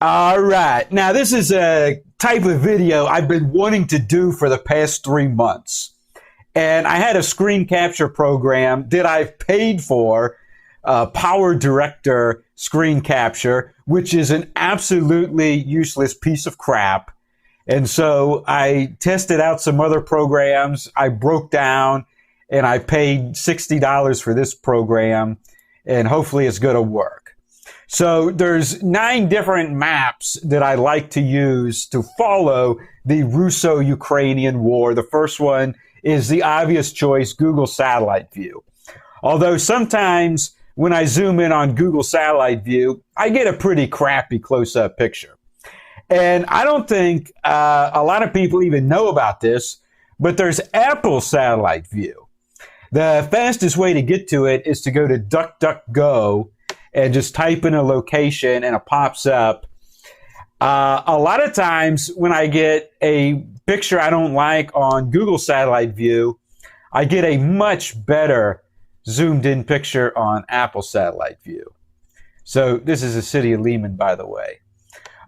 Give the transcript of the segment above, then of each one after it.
All right. Now, this is a type of video I've been wanting to do for the past 3 months. And I had a screen capture program that I've paid for, Power Director screen capture, which is an absolutely useless piece of crap. And so I tested out some other programs. I broke down and I paid $60 for this program, and hopefully it's going to work. So there's 9 different maps that I like to use to follow the Russo-Ukrainian War. The first one is the obvious choice, Google Satellite View. Although sometimes when I zoom in on Google Satellite View, I get a pretty crappy close-up picture. And I don't think a lot of people even know about this, but there's Apple Satellite View. The fastest way to get to it is to go to DuckDuckGo and just type in a location and it pops up. A lot of times when I get a picture I don't like on Google Satellite View, I get a much better zoomed in picture on Apple Satellite View. So this is the city of Lehman, by the way.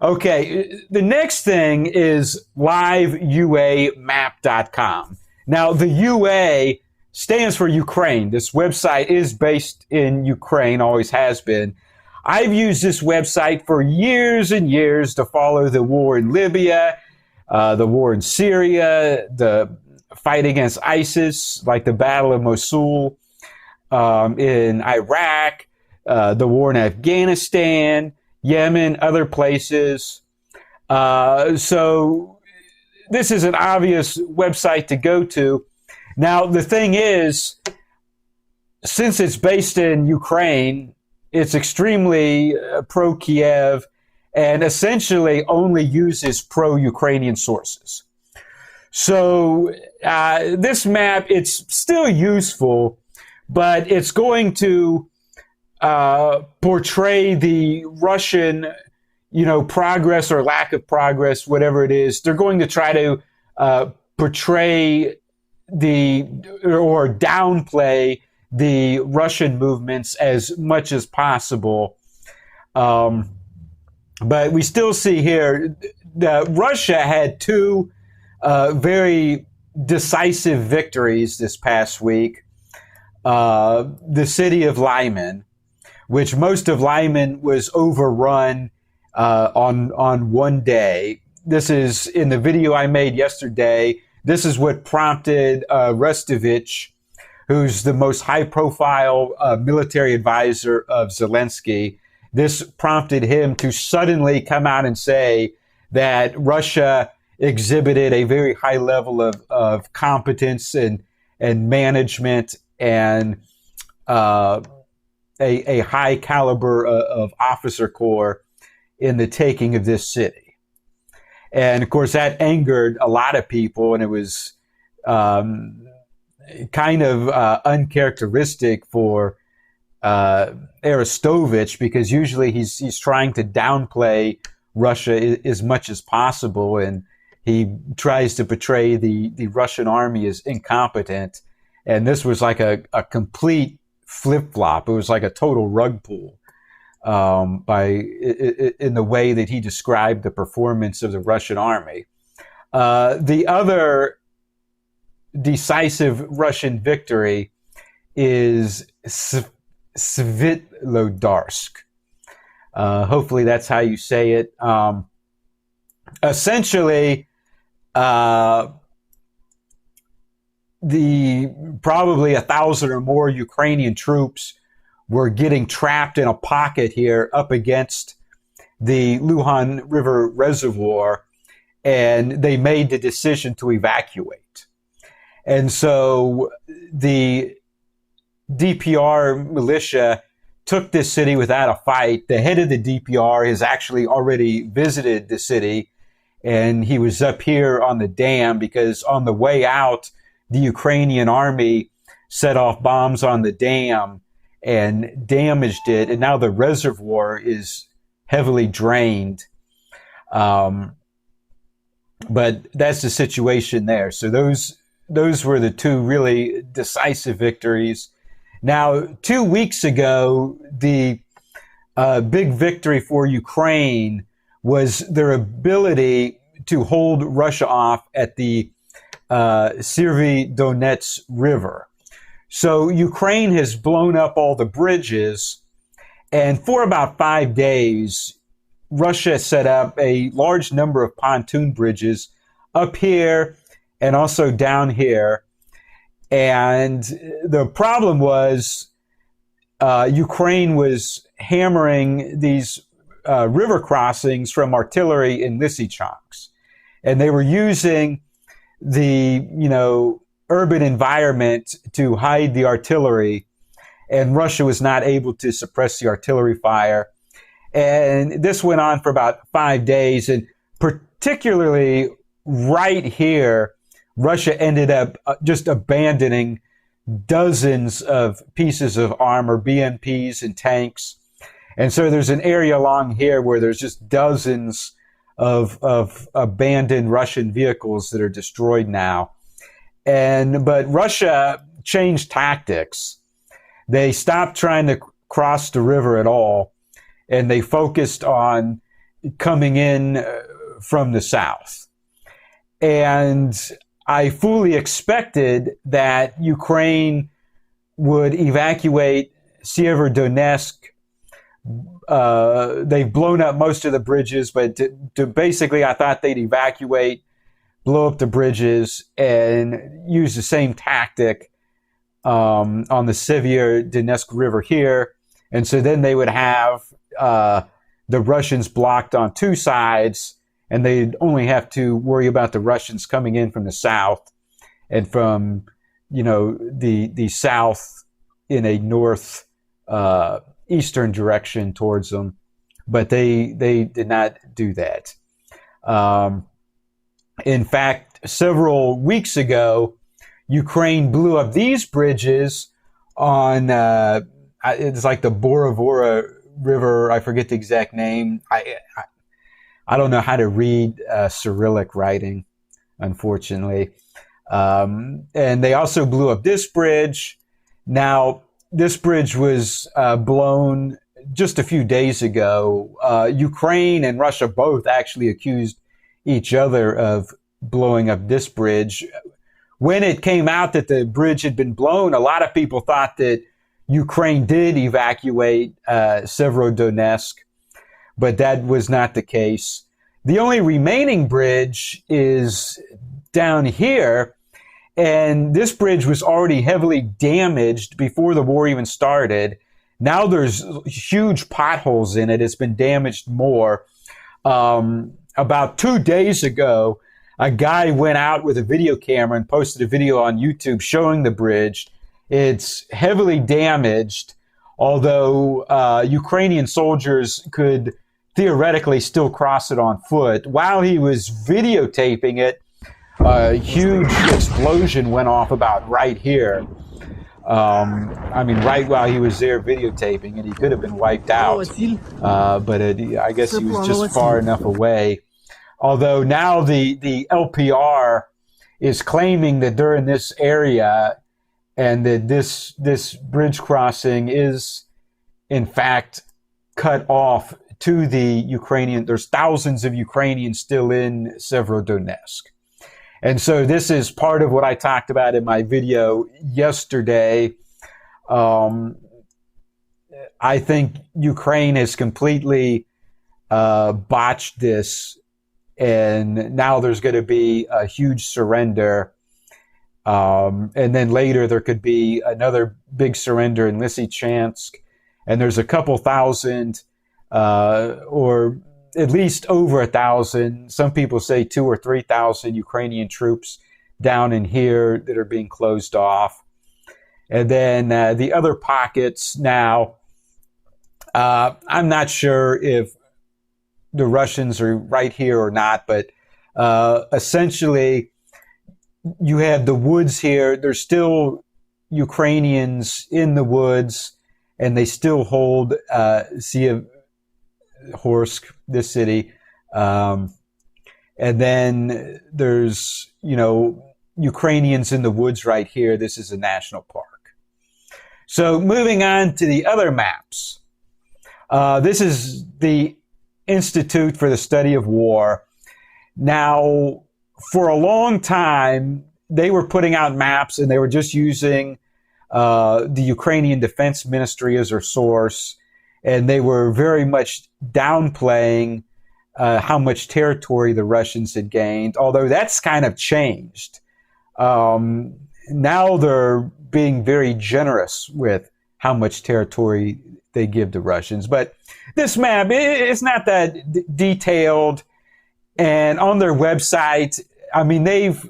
Okay, the next thing is liveuamap.com. Now, the UA stands for Ukraine. This website is based in Ukraine, always has been. I've used this website for years and years to follow the war in Libya, the war in Syria, the fight against ISIS, like the Battle of Mosul, in Iraq, the war in Afghanistan, Yemen, other places. So this is an obvious website to go to. Now, the thing is, since it's based in Ukraine, it's extremely pro-Kiev and essentially only uses pro-Ukrainian sources. So this map, it's still useful, but it's going to portray the Russian, progress or lack of progress, whatever it is. They're going to try to portray or downplay the Russian movements as much as possible. But we still see here that Russia had 2 very decisive victories this past week. The city of Lyman, which most of Lyman was overrun on one day. This is in the video I made yesterday. This is what prompted Rustovich, who's the most high-profile military advisor of Zelensky. This prompted him to suddenly come out and say that Russia exhibited a very high level of competence and management and a high caliber of officer corps in the taking of this city. And of course, that angered a lot of people, and it was kind of uncharacteristic for Arestovich, because usually he's trying to downplay Russia as much as possible, and he tries to portray the Russian army as incompetent. And this was like a complete flip-flop. It was like a total rug pull in the way that he described the performance of the Russian army. The other decisive Russian victory is Svitlodarsk. Hopefully that's how you say it. Essentially, probably 1,000 or more Ukrainian troops were getting trapped in a pocket here up against the Luhan River Reservoir, and they made the decision to evacuate. And so the DPR militia took this city without a fight. The head of the DPR has actually already visited the city, and he was up here on the dam because on the way out, the Ukrainian army set off bombs on the dam and damaged it, and now the reservoir is heavily drained. But that's the situation there. So those were the 2 really decisive victories. Now, 2 weeks ago, the big victory for Ukraine was their ability to hold Russia off at the Donetsk River. So Ukraine has blown up all the bridges, and for about 5 days, Russia set up a large number of pontoon bridges up here and also down here. And the problem was Ukraine was hammering these river crossings from artillery in Lysychansk. And they were using the, urban environment to hide the artillery. And Russia was not able to suppress the artillery fire. And this went on for about 5 days. And particularly right here, Russia ended up just abandoning dozens of pieces of armor, BMPs and tanks. And so there's an area along here where there's just dozens of abandoned Russian vehicles that are destroyed now. But Russia changed tactics. They stopped trying to cross the river at all, and they focused on coming in from the south. And I fully expected that Ukraine would evacuate Severodonetsk. They've blown up most of the bridges, but basically I thought they'd evacuate, blow up the bridges, and use the same tactic on the Severodonetsk River here. And so then they would have the Russians blocked on two sides, and they'd only have to worry about the Russians coming in from the south and from, the south in a north eastern direction towards them. But they did not do that. In fact, several weeks ago, Ukraine blew up these bridges on, it's like the Borovora River. I forget the exact name. I don't know how to read Cyrillic writing, unfortunately. And they also blew up this bridge. Now, this bridge was blown just a few days ago. Ukraine and Russia both actually accused each other of blowing up this bridge. When it came out that the bridge had been blown, a lot of people thought that Ukraine did evacuate Severodonetsk, but that was not the case. The only remaining bridge is down here, and this bridge was already heavily damaged before the war even started. Now there's huge potholes in it. It's been damaged more. About 2 days ago, a guy went out with a video camera and posted a video on YouTube showing the bridge. It's heavily damaged, although Ukrainian soldiers could theoretically still cross it on foot. While he was videotaping it, a huge explosion went off about right here. Right while he was there videotaping, and he could have been wiped out. But I guess he was just far enough away. Although now the LPR is claiming that they're in this area and that this bridge crossing is, in fact, cut off to the Ukrainian. There's thousands of Ukrainians still in Severodonetsk. And so this is part of what I talked about in my video yesterday. I think Ukraine has completely botched this, and now there's going to be a huge surrender. And then later there could be another big surrender in Lysychansk. And there's a couple thousand, or at least over 1,000. Some people say 2,000 or 3,000 Ukrainian troops down in here that are being closed off. And then the other pockets now, I'm not sure if the Russians are right here or not, but essentially you have the woods here. There's still Ukrainians in the woods, and they still hold Horsk, this city. And then there's, Ukrainians in the woods right here. This is a national park. So moving on to the other maps. This is the Institute for the Study of War. Now, for a long time, they were putting out maps and they were just using the Ukrainian Defense Ministry as their source. And they were very much downplaying how much territory the Russians had gained, although that's kind of changed. Now they're being very generous with how much territory they give to Russians. But this map, it's not that detailed. And on their website, I mean, they've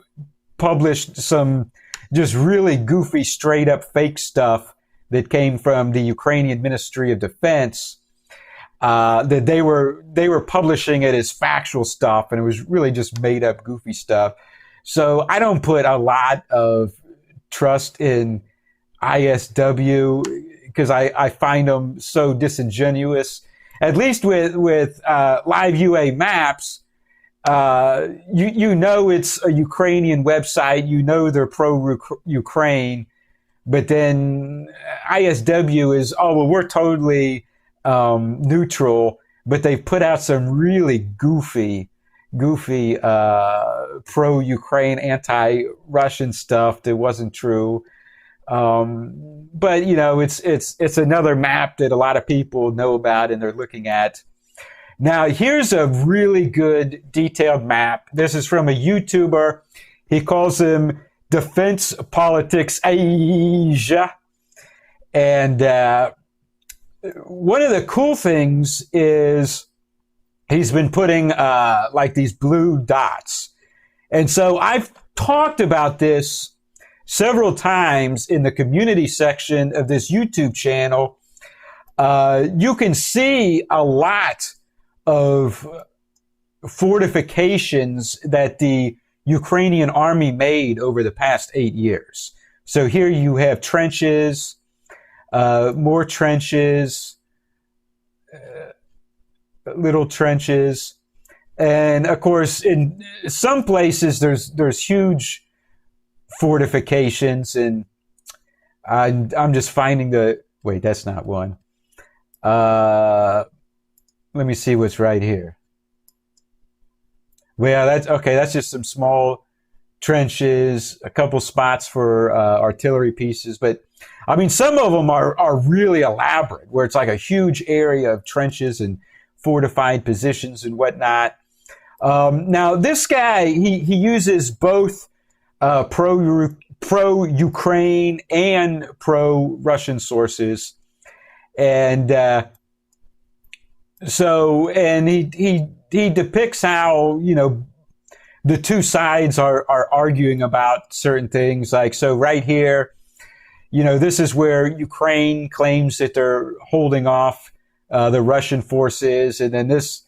published some just really goofy, straight up fake stuff that came from the Ukrainian Ministry of Defense, that they were publishing it as factual stuff, and it was really just made up goofy stuff. So I don't put a lot of trust in ISW because I find them so disingenuous. At least with Live UA Maps, you know it's a Ukrainian website, you know they're pro-Ukraine, but then ISW is, oh, well, we're totally neutral, but they've put out some really goofy pro-Ukraine, anti-Russian stuff that wasn't true. But you know, it's another map that a lot of people know about and they're looking at. Now, here's a really good detailed map. This is from a YouTuber. He calls him Defense Politics Asia. And one of the cool things is he's been putting like these blue dots. And so I've talked about this several times in the community section of this YouTube channel. You can see a lot of fortifications that the Ukrainian army made over the past 8 years. So here you have trenches, more trenches, little trenches. And of course, in some places, there's huge fortifications, and I'm just finding wait, that's not one. Let me see what's right here. Well, that's okay. That's just some small trenches, a couple spots for artillery pieces. But I mean, some of them are really elaborate, where it's like a huge area of trenches and fortified positions and whatnot. Now, this guy, he uses both pro-Ukraine and pro-Russian sources, and so he depicts how, you know, the two sides are arguing about certain things. Like, so right here, you know, this is where Ukraine claims that they're holding off the Russian forces, and then this,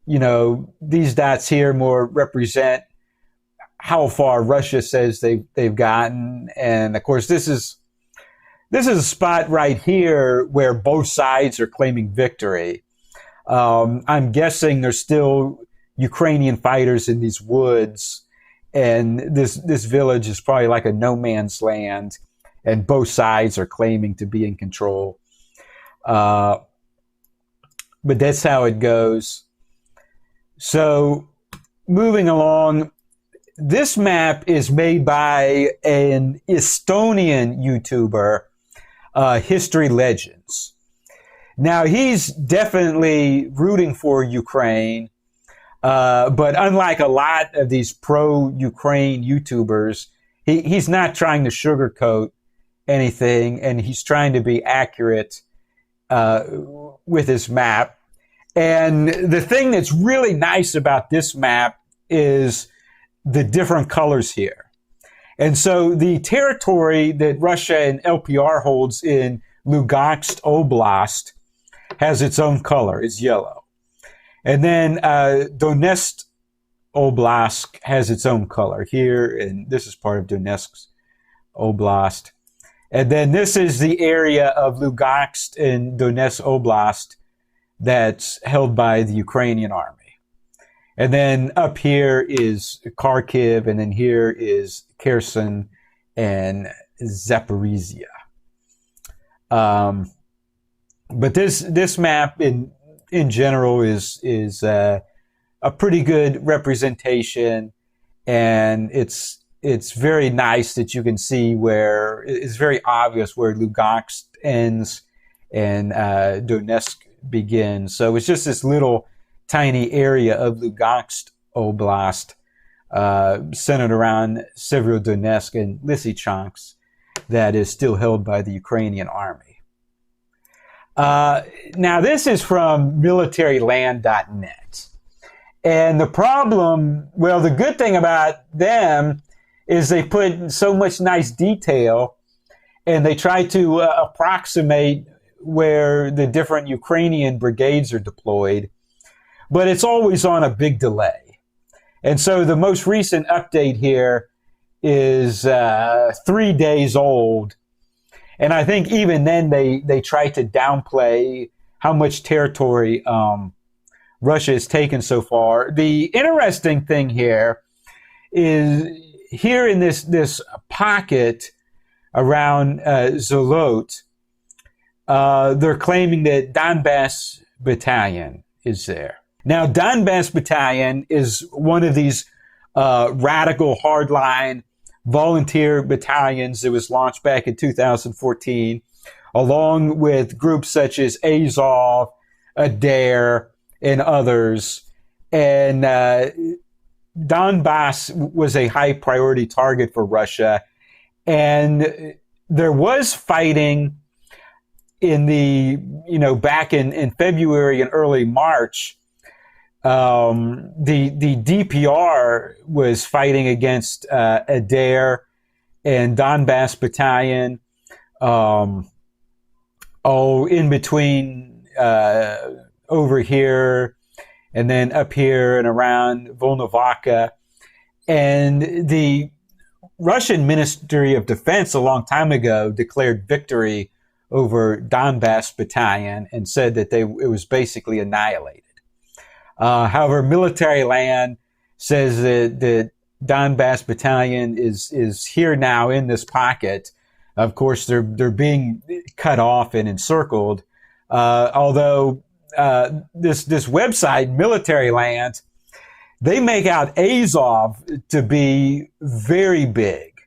you know, these dots here more represent how far Russia says they've gotten. And of course, this is a spot right here where both sides are claiming victory. I'm guessing there's still Ukrainian fighters in these woods, and this village is probably like a no man's land, and both sides are claiming to be in control. But that's how it goes. So moving along, this map is made by an Estonian YouTuber, History Legends. Now, he's definitely rooting for Ukraine, but unlike a lot of these pro-Ukraine YouTubers, he's not trying to sugarcoat anything, and he's trying to be accurate with his map. And the thing that's really nice about this map is the different colors here. And so the territory that Russia and LPR holds in Lugansk Oblast has its own color. It's yellow. And then Donetsk Oblast has its own color here, and this is part of Donetsk Oblast. And then this is the area of Lugansk and Donetsk Oblast that's held by the Ukrainian army. And then up here is Kharkiv, and then here is Kherson and Zaporizhia. But this map in general is a pretty good representation, and it's very nice that you can see where it's very obvious where Lugansk ends and Donetsk begins. So it's just this little tiny area of Lugansk Oblast centered around Severodonetsk and Lysychansk that is still held by the Ukrainian army. Now, this is from militaryland.net. And the problem, well, the good thing about them is they put so much nice detail, and they try to approximate where the different Ukrainian brigades are deployed, but it's always on a big delay. And so the most recent update here is 3 days old, and I think even then they try to downplay how much territory Russia has taken so far. The interesting thing here is here in this pocket around Zolot, they're claiming that Donbass Battalion is there. Now, Donbass Battalion is one of these radical hardline volunteer battalions that was launched back in 2014, along with groups such as Azov, Adair, and others. And Donbass was a high priority target for Russia. And there was fighting in back in February and early March. The DPR was fighting against Adair and Donbass Battalion. In between over here and then up here and around Volnovakha. And the Russian Ministry of Defense a long time ago declared victory over Donbass Battalion and said that it was basically annihilated. However, Military Land says that Donbass Battalion is here now in this pocket. Of course, they're being cut off and encircled. Although this website, Military Land, they make out Azov to be very big,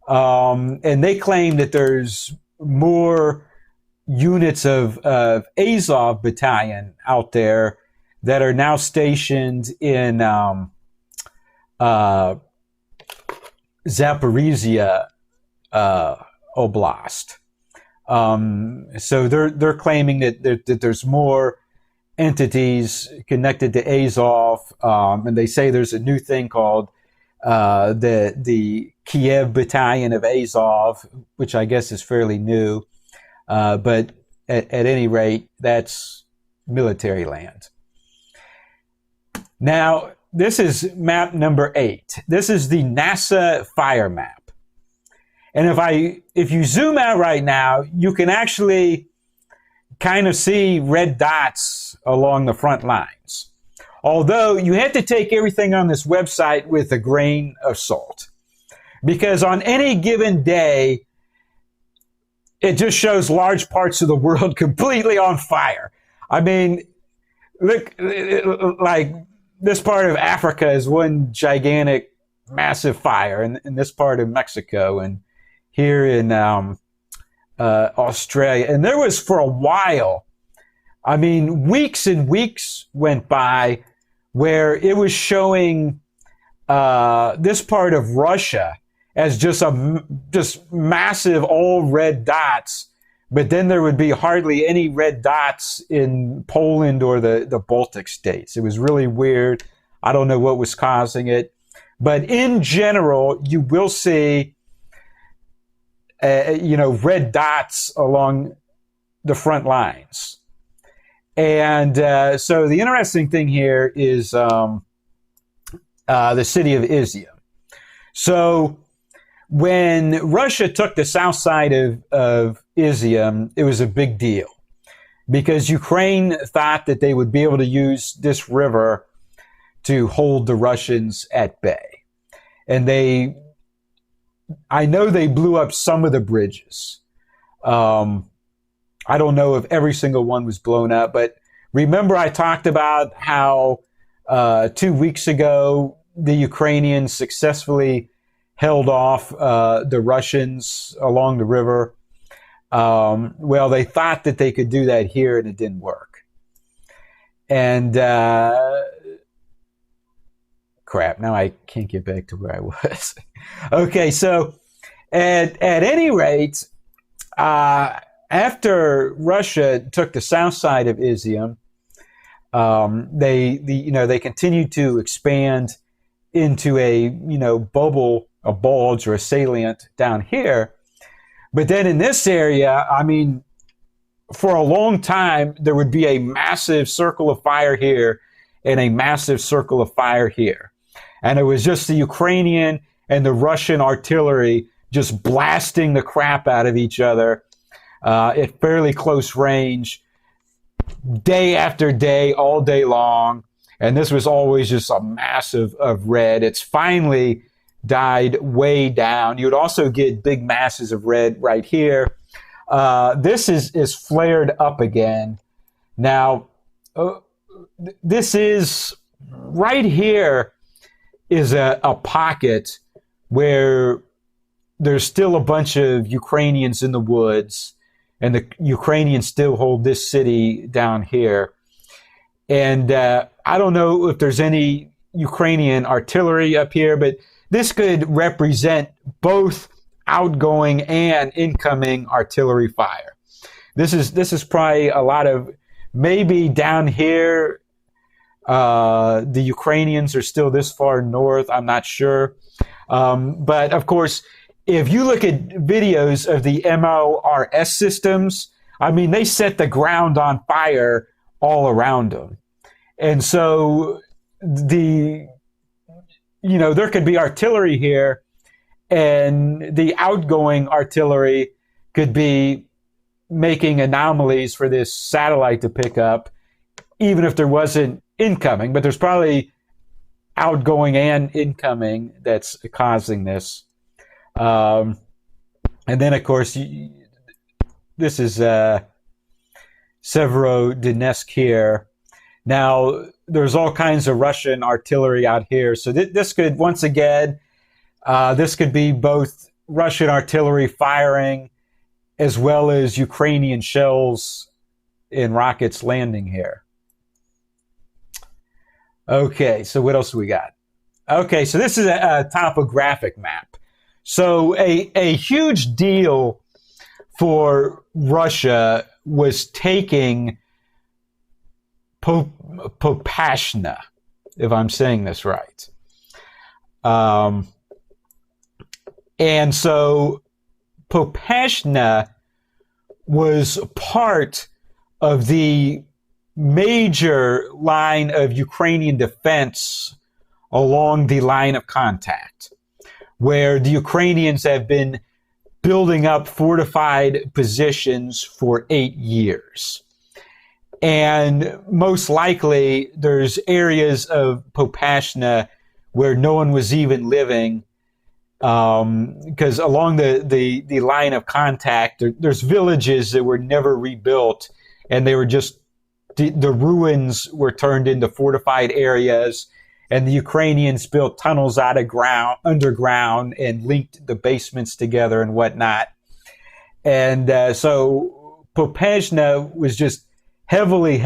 and they claim that there's more units of Azov Battalion out there that are now stationed in Zaporizhia Oblast. So they're claiming that there's more entities connected to Azov, and they say there's a new thing called the Kiev Battalion of Azov, which I guess is fairly new. But at any rate, that's Military Land. Now, this is map number 8. This is the NASA fire map. And if you zoom out right now, you can actually kind of see red dots along the front lines. Although you have to take everything on this website with a grain of salt. Because on any given day, it just shows large parts of the world completely on fire. I mean, look, like this part of Africa is one gigantic, massive fire, and this part of Mexico, and here in Australia. And there was, for a while, I mean, weeks and weeks went by where it was showing this part of Russia as just massive all red dots, but then there would be hardly any red dots in Poland or the Baltic states. It was really weird. I don't know what was causing it, but in general, you will see red dots along the front lines. And so the interesting thing here is the city of Izium. So when Russia took the south side of Izium, it was a big deal because Ukraine thought that they would be able to use this river to hold the Russians at bay. And I know they blew up some of the bridges. I don't know if every single one was blown up, but Remember I talked about how 2 weeks ago the Ukrainians successfully held off the Russians along the river. Well, they thought that they could do that here, and it didn't work. And crap, now I can't get back to where I was. Okay, so at any rate, after Russia took the south side of Izium, they continued to expand into a bubble, a bulge, or a salient down here. But then in this area, I mean, for a long time, there would be a massive circle of fire here and a massive circle of fire here. And it was just the Ukrainian and the Russian artillery just blasting the crap out of each other at fairly close range, day after day, all day long. And this was always just a massive of red. It's finally died way down. You would also get big masses of red right here. This is flared up again. Now, this is right here is a pocket where there's still a bunch of Ukrainians in the woods, and the Ukrainians still hold this city down here. And I don't know if there's any Ukrainian artillery up here, but this could represent both outgoing and incoming artillery fire. This is probably a lot of, maybe down here, the Ukrainians are still this far north. I'm not sure. But of course, if you look at videos of the MLRS systems, I mean, they set the ground on fire all around them. And so there could be artillery here, and the outgoing artillery could be making anomalies for this satellite to pick up, even if there wasn't incoming. But there's probably outgoing and incoming that's causing this. And then, of course, this is Severodonetsk here. Now, there's all kinds of Russian artillery out here. So this could, once again, this could be both Russian artillery firing as well as Ukrainian shells and rockets landing here. Okay, so what else do we got? Okay, so this is a topographic map. So a huge deal for Russia was taking Popashna, if I'm saying this right. And so Popashna was part of the major line of Ukrainian defense along the line of contact, where the Ukrainians have been building up fortified positions for 8 years. And most likely, there's areas of Popashna where no one was even living, because along the line of contact, there's villages that were never rebuilt, and they were just, the ruins were turned into fortified areas, and the Ukrainians built tunnels underground and linked the basements together and whatnot. And so Popashna was just heavily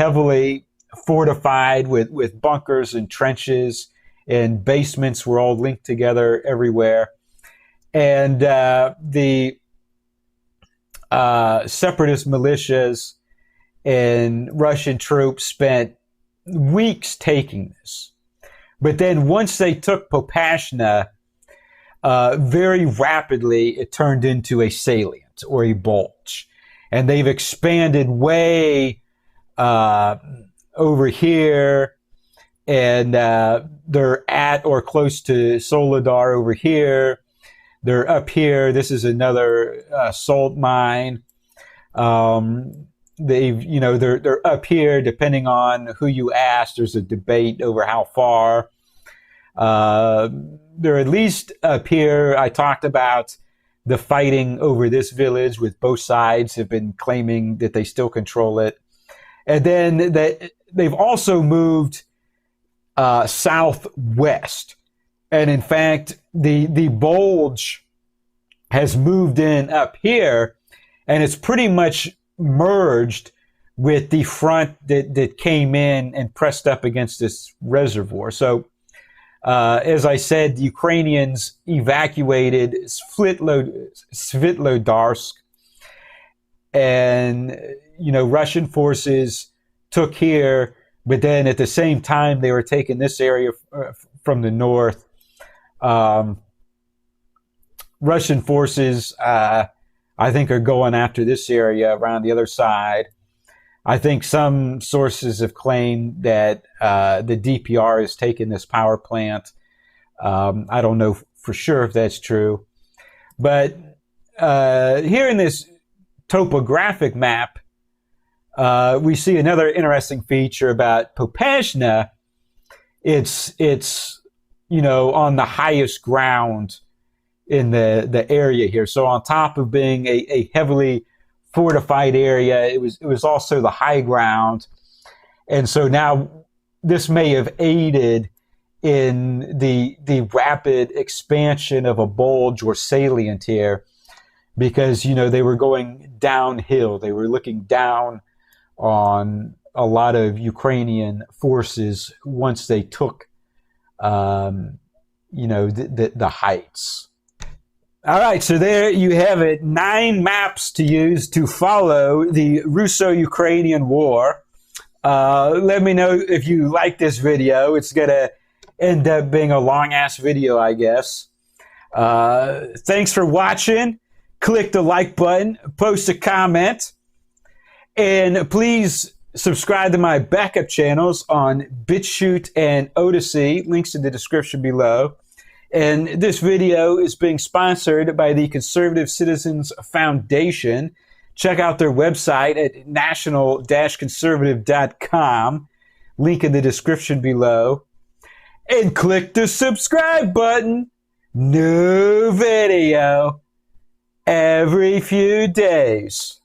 fortified with bunkers and trenches, and basements were all linked together everywhere. And the separatist militias and Russian troops spent weeks taking this. But then once they took Popashna, very rapidly it turned into a salient or a bulge. And they've expanded way over here, and they're at or close to Soledar over here. They're up here. This is another salt mine. They're up here. Depending on who you ask, there's a debate over how far. They're at least up here. I talked about the fighting over this village, with both sides have been claiming that they still control it. And then they've also moved southwest. And in fact, the bulge has moved in up here, and it's pretty much merged with the front that came in and pressed up against this reservoir. So, as I said, the Ukrainians evacuated Svitlodarsk, and, Russian forces took here, but then at the same time, they were taking this area from the north. Russian forces, I think, are going after this area around the other side. I think some sources have claimed that the DPR has taken this power plant. I don't know for sure if that's true. But here in this topographic map, we see another interesting feature about Popasna. It's on the highest ground in the area here. So on top of being a heavily fortified area, it was also the high ground. And so now this may have aided in the rapid expansion of a bulge or salient here, because, they were going downhill. They were looking down on a lot of Ukrainian forces once they took, the heights. All right, so there you have it. 9 maps to use to follow the Russo-Ukrainian War. Let me know if you like this video. It's going to end up being a long-ass video, I guess. Thanks for watching. Click the like button. Post a comment. And please subscribe to my backup channels on BitChute and Odyssey. Links in the description below. And this video is being sponsored by the Conservative Citizens Foundation. Check out their website at national-conservative.com. Link in the description below. And click the subscribe button. New video every few days.